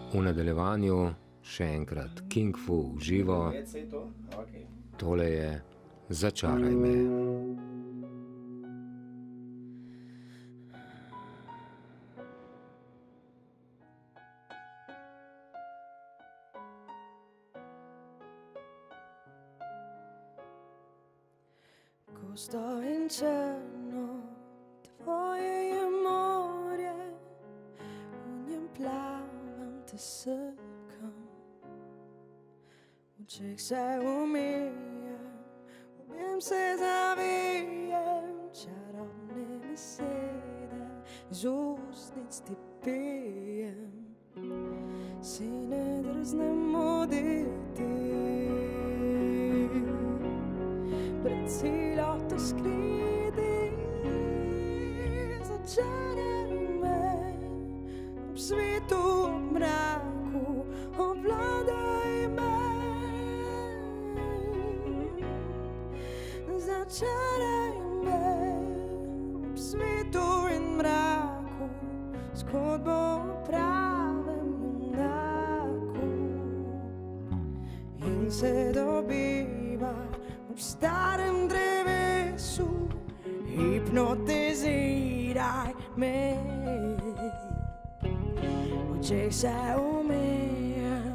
V nadaljevanju še enkrat King Fu v živo. Tole je Začaraj me. Gosto in črno, tvoje je morje, v njem plavam, te srkam. V očeh se umijem, objem se zavijem, čarobne besede z ustnic ti pijem. Si ne drznem oditi, pred siloto skriti. Začaraj me ob svetu, ob mraku, obvladaj me. Začaraj me ob svetu in mraku, zgodbo o pravem junaku. In se dobiva v starem drevesu, hipnotiziraj me. V očeh se umijem,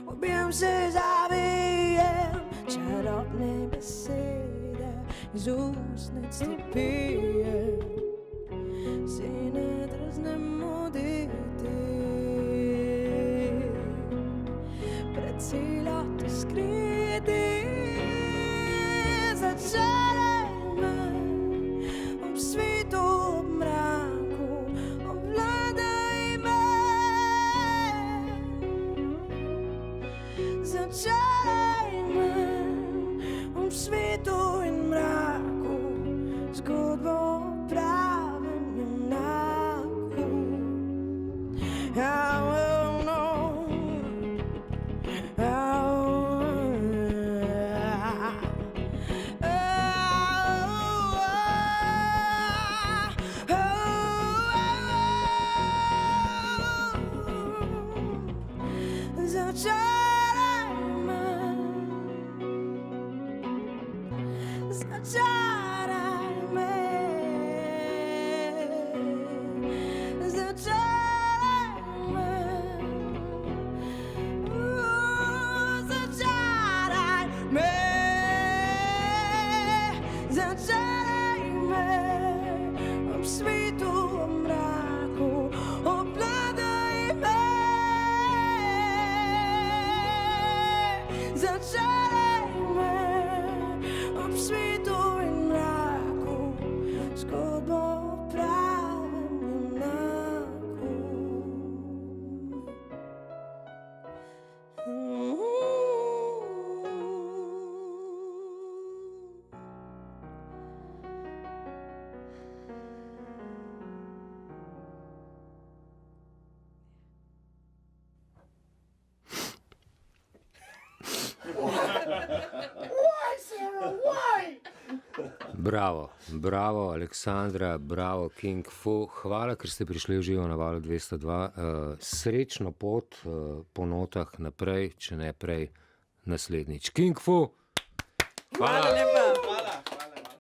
objem se zavijem, čarobne besede z ustnic ti pijem. Si ne drznem oditi, pred siloto skriti. Začaraj me ob svetu, ob mraku, obvladaj me. Začaraj me ob svetu in mraku, zgodbo o pravem junaku. I will know, Začaraj me, začaraj me, začaraj me, začaraj me, začaraj me ob svetu, ob mraku, obvladaj me. Začaraj me ob svetu in mraku, zgodbo o pravem junaku. Why, Sarah? Why? Bravo, bravo Aleksandra, bravo King Fu. Hvala, ker ste prišli v živo na Valu 202. Srečno pot po notah naprej, če ne prej naslednjič. King Fu! Hvala lepa.